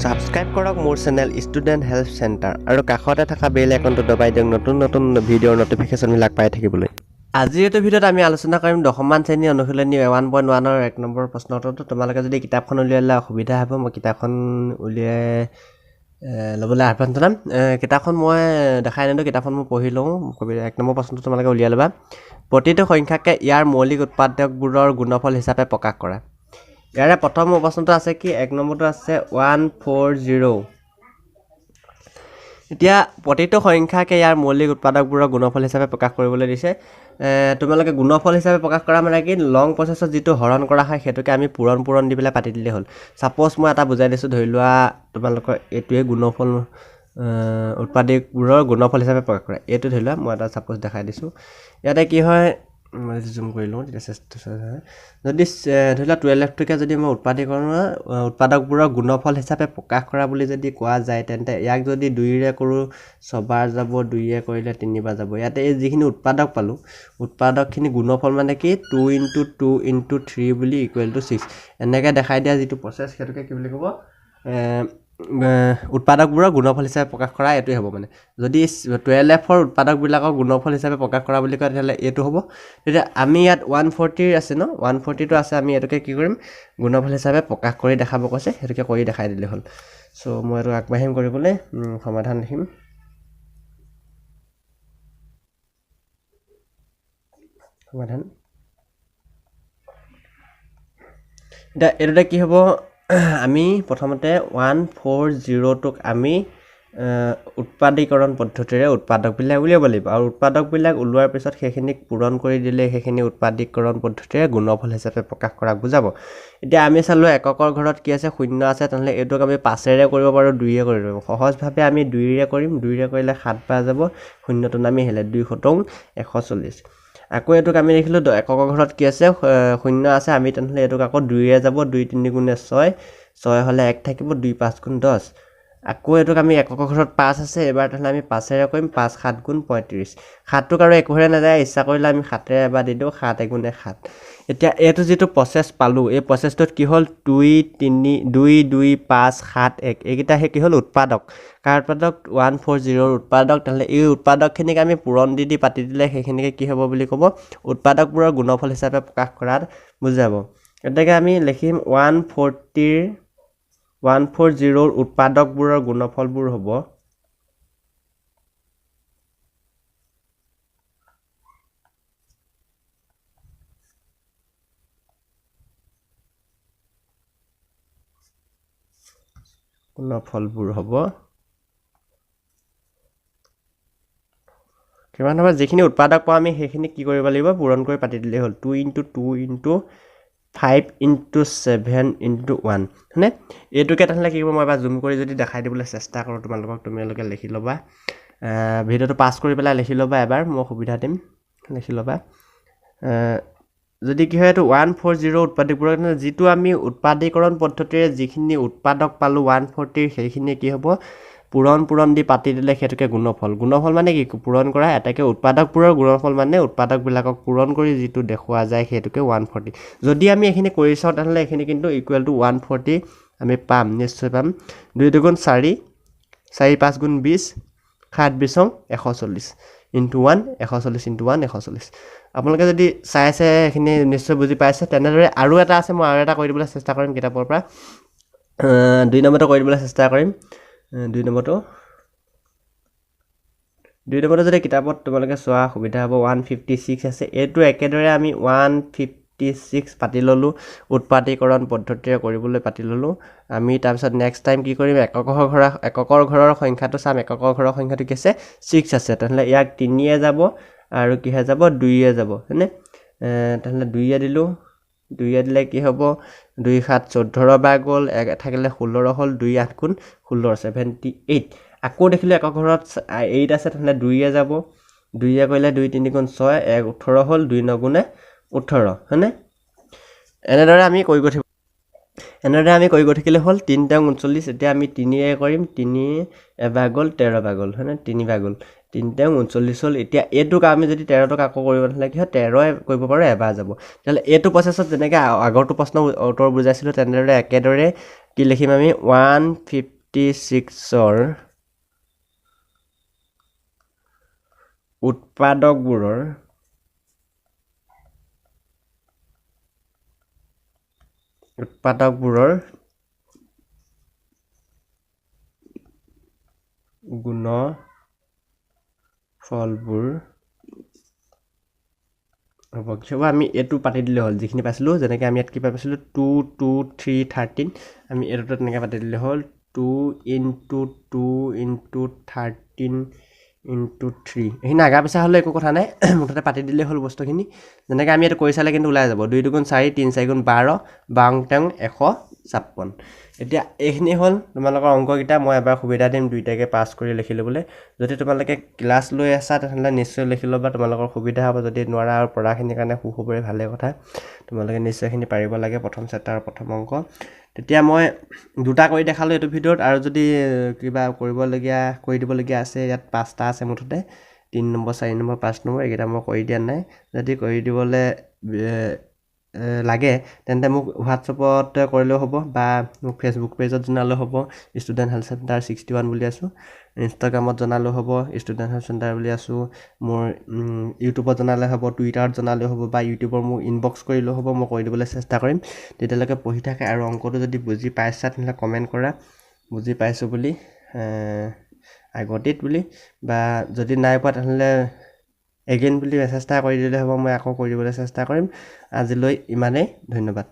Subscribe কৰক মোৰ channel student help centre আৰু কাষতে থকা বেল আইকনটো দবাই দিয়ক নতুন নতুন ভিডিঅ'ৰ নটিফিকেশ্যনবিলাক পাই থাকিবলৈ। আজিৰ এইটো ভিডিঅ'ত আমি আলোচনা কৰিম দশমমান শ্ৰেণী অনুশীলনী 1.1ৰ 1 নম্বৰ প্ৰশ্ন উত্তৰটো। তোমালোকে যদি কিতাপখন উলিয়ালে অসুবিধা হ'ব, মই কিতাপখন উলিয়াই ল'বলৈ আহ্বান জনাম। কিতাপখন মই দেখাই নিদিওঁ, কিতাপখন মই পঢ়ি লওঁ। 1 নম্বৰ প্ৰশ্নটো তোমালোকে উলিয়াই ল'বা। প্ৰতিটো সংখ্যাকে ইয়াৰ মৌলিক উৎপাদকবোৰৰ গুণফল হিচাপে প্ৰকাশ কৰা। ইয়াৰে প্ৰথম প্ৰশ্নটো আছে কি, 1 নম্বৰটো আছে 140। এতিয়া প্ৰতিটো সংখ্যাকে ইয়াৰ মৌলিক উৎপাদকবোৰৰ গুণফল হিচাপে প্ৰকাশ কৰিবলৈ দিছে। তোমালোকে গুণফল হিচাপে প্ৰকাশ কৰা মানে কি, লং প্ৰচেছত যিটো হৰণ কৰা হয় সেইটোকে আমি পূৰণ দি পেলাই পাতি দিলেই হ'ল। ছাপ'জ মই এটা বুজাই দিছোঁ, ধৰি লোৱা তোমালোকৰ এইটোৱে গুণফল উৎপাদকবোৰৰ গুণফল হিচাপে প্ৰকাশ কৰে। এইটো ধৰি লোৱা মই এটা ছাপ'জ দেখাই দিছোঁ। ইয়াতে কি হয়, মই জুম কৰি লওঁ তেতিয়া চেষ্টা হয়। যদি ধৰি লোৱা 12টোকে যদি মই উৎপাদকবোৰৰ গুণফল হিচাপে প্ৰকাশ কৰা বুলি যদি কোৱা যায়, তেন্তে ইয়াক যদি 2ৰে কৰোঁ 6 বাৰ যাব, 2ৰে কৰিলে 3 বাৰ যাব। ইয়াতে এই যিখিনি উৎপাদক পালোঁ, উৎপাদকখিনি গুণফল মানে কি 2 × 2 × 3 বুলি = 6। এনেকৈ দেখাই দিয়া যিটো প্ৰচেছ সেইটোকে কি বুলি ক'ব, উৎপাদকবোৰৰ গুণফল হিচাপে প্ৰকাশ কৰা এইটোৱে হ'ব। মানে যদি 12Fৰ উৎপাদকবিলাকৰ গুণফল হিচাপে প্ৰকাশ কৰা বুলি কয় তেতিয়াহ'লে এইটো হ'ব। তেতিয়া আমি ইয়াত 140 আছে ন, 140টো আছে, আমি এইটোকে কি কৰিম, গুণফল হিচাপে প্ৰকাশ কৰি দেখাব কৈছে, সেইটোকে কৰি দেখাই দিলে হ'ল। চ' মই এইটো আগবাঢ়িম কৰিবলৈ, সমাধান লিখিম। সমাধান এতিয়া এইটোতে কি হ'ব, আমি প্ৰথমতে 140টোক আমি উৎপাদীকৰণ পদ্ধতিৰে উৎপাদকবিলাক উলিয়াব লাগিব, আৰু উৎপাদকবিলাক ওলোৱাৰ পিছত সেইখিনিক পূৰণ কৰি দিলে সেইখিনি উৎপাদীকৰণ পদ্ধতিৰে গুণফল হিচাপে প্ৰকাশ কৰাক বুজাব। এতিয়া আমি চালোঁ এককৰ ঘৰত কি আছে, 0 আছে, তেনেহ'লে এইটোক আমি 5ৰে কৰিব পাৰোঁ, 2ৰে কৰিব পাৰোঁ। সহজভাৱে আমি 2ৰে কৰিম, 2ৰে কৰিলে 7 বাৰ যাব, 0টো নামি আহিলে 2 × 140। আকৌ এইটোক আমি দেখিলোঁ একক ঘৰত কি আছে, 0 আছে, আমি তেনেহ'লে এইটোক আকৌ 2ৰে যাব, 2 × 3 = 6, 6 হ'লে 1 থাকিব, 2 × 5 = 10। আকৌ এইটোক আমি একক ঘৰত 5 আছে, এবাৰ তেনেহ'লে আমি 5ৰে কৰিম, 5 × 7 = 35। 7টোক আৰু একোৰে নাযায়, ইচ্ছা কৰিলে আমি 7ৰে এবাৰ দি দিওঁ, 7 × 1 = 7। এতিয়া এইটো যিটো প্ৰচেছ পালোঁ, এই প্ৰচেছটোত কি হ'ল, 2 2 5 7 1 এইকেইটা কি হ'ল উৎপাদক। কাৰ উৎপাদক, 140ৰ উৎপাদক। তেনেহ'লে এই উৎপাদকখিনিক আমি পূৰণ দি পাতি দিলে সেইখিনিকে কি হ'ব বুলি ক'ব, উৎপাদকবোৰৰ গুণফল হিচাপে প্ৰকাশ কৰাত বুজাব। গতিকে আমি লিখিম 140ৰ উৎপাদকবোৰৰ গুণফলবোৰ হ'ব কিমান হ'ব, যিখিনি উৎপাদক পাওঁ আমি সেইখিনি কি কৰিব লাগিব, পূৰণ কৰি পাতি দিলেই হ'ল। 2 × 2 × 5 × 7 × 1 হয়নে। এইটোকে তেনেহ'লে কি কৰিব, মই এবাৰ জুম কৰি যদি দেখাই দিবলৈ চেষ্টা কৰোঁ তোমালোকে লিখি ল'বা, ভিডিঅ'টো পাছ কৰি পেলাই লিখি ল'বা, এবাৰ মই সুবিধা দিম, লিখি ল'বা। যদি কি হয়, এইটো 140 উৎপাদকবোৰৰ যিটো আমি উৎপাদীকৰণ পদ্ধতিৰে যিখিনি উৎপাদক পালোঁ 140, সেইখিনি কি হ'ব, পূৰণ দি পাতি দিলে সেইটোকে গুণফল। গুণফল মানে কি, পূৰণ কৰা এটাকে উৎপাদকবোৰৰ গুণফল মানে উৎপাদকবিলাকক পূৰণ কৰি যিটো দেখুওৱা যায় সেইটোকে 140। যদি আমি এইখিনি কৰি চাওঁ তেনেহ'লে এইখিনি কিন্তু = 140 আমি পাম, নিশ্চয় পাম। 2 × 2 = 4, 4 × 5 = 20, 7 × 20 = 140, × 1 140 × 1 140। আপোনালোকে যদি চাই সেইখিনি নিশ্চয় বুজি পাইছে। তেনেদৰে আৰু এটা আছে, মই আৰু এটা কৰি দিবলৈ চেষ্টা কৰিম কিতাপৰ পৰা। 2 নম্বৰটো কৰি দিবলৈ চেষ্টা কৰিম। 2 নম্বৰটো যদি কিতাপত তোমালোকে চোৱা সুবিধা হ'ব, 156 আছে। এইটো একেদৰে আমি 156 পাতি ল'লোঁ, উৎপাদীকৰণ পদ্ধতিৰে কৰিবলৈ পাতি ল'লোঁ। আমি তাৰপিছত নেক্সট টাইম কি কৰিম, একৰ ঘৰৰ সংখ্যাটো চাম। একৰ ঘৰৰ সংখ্যাটো কি আছে, 6 আছে। তেনেহ'লে ইয়াক 3য়ে যাব আৰু কিহে যাব, 2য়ে যাব হয়নে। তেনেহ'লে 2য়ে দিলোঁ, 2য়ে দিলে কি হ'ব, 2 × 7 = 14 বাৰ গ'ল, 1 থাকিলে 16 হ'ল, 2 × 8 = 16 78। আকৌ দেখিলোঁ একক ঘৰত 8 আছে, তেনেহ'লে 2য়ে যাব, 2য়ে কৰিলে 2 × 3 = 6, 1 18 হ'ল, 2 × 9 = 18 হয়নে। এনেদৰে আমি কৰি গৈ থাকিলে হ'ল। 3 × 39, এতিয়া আমি 3য়ে কৰিম, 3 এবাৰ গ'ল, 13 বাৰ গ'ল হয়নে, 3 বাৰ গ'ল। 3 39 হ'ল এতিয়া এইটোক আমি যদি 13টোক আকৌ কৰিব নহ'লে কি হয় 13 কৰিব পাৰোঁ এবাৰ যাব তেতিয়াহ'লে এইটো প্ৰচেছত যেনেকৈ আগৰটো প্ৰশ্ন উত্তৰ বুজাইছিলোঁ তেনেদৰে একেদৰে কি লিখিম আমি 156ৰ উৎপাদকবোৰৰ গুণফলবোৰ হ'ব কি হ'ব আমি এইটো পাতি দিলে হ'ল যিখিনি পাইছিলোঁ যেনেকৈ আমি ইয়াত কি পাইছিলোঁ 2 2 3 13 আমি এইটোতো তেনেকৈ পাতি দিলে হ'ল 2 × 2 × 13 × 3 এইখিনি আগা পিছা হ'লে একো কথা নাই মুঠতে পাতি দিলেই হ'ল বস্তুখিনি যেনেকৈ আমি এইটো কৰি চালে কিন্তু ওলাই যাব 2 2 4 3 4 12 12 156 এতিয়া এইখিনি হ'ল তোমালোকৰ অংককেইটা মই এবাৰ সুবিধা দিম দুইটাকে পাছ কৰি লিখি ল'বলৈ যদি তোমালোকে ক্লাছ লৈ আছা তেনেহ'লে নিশ্চয় লিখি ল'বা তোমালোকৰ সুবিধা হ'ব যদি নোৱাৰা আৰু পঢ়াখিনিৰ কাৰণে সুখবৰে ভালে কথা তোমালোকে নিশ্চয়খিনি পাৰিব লাগে প্ৰথম চেপ্টাৰৰ প্ৰথম অংক তেতিয়া মই দুটা কৰি দেখালোঁ এইটো ভিডিঅ'ত আৰু যদি কিবা কৰি দিবলগীয়া আছে ইয়াত 5টা আছে মুঠতে 3 নম্বৰ 4 নম্বৰ 5 নম্বৰ এইকেইটা মই কৰি দিয়া নাই যদি কৰি দিবলৈ লাগে তেন্তে মোক হোৱাটছএপত কৰিলেও হ'ব বা মোক ফেচবুক পেজত জনালেও হ'ব ষ্টুডেণ্ট হেল্থ চেণ্টাৰ 61 বুলি আছোঁ ইনষ্টাগ্ৰামত জনালেও হ'ব ষ্টুডেণ্ট হেল্থ চেণ্টাৰ বুলি আছোঁ মোৰ ইউটিউবত জনালে হ'ব টুইটাৰত জনালেও হ'ব বা ইউটিউবৰ মোক ইনবক্স কৰিলেও হ'ব মই কৰি দিবলৈ চেষ্টা কৰিম তেতিয়ালৈকে পঢ়ি থাকে আৰু অংকটো যদি বুজি পাইছা তেনেহ'লে কমেণ্ট কৰা বুজি পাইছোঁ বুলি আই গট ইট বুলি বা যদি নাই পোৱা তেনেহ'লে এগেইন বুলি মেছেজ এটা কৰি দিলে হ'ব মই আকৌ কৰি দিবলৈ চেষ্টা কৰিম আজিলৈ ইমানেই ধন্যবাদ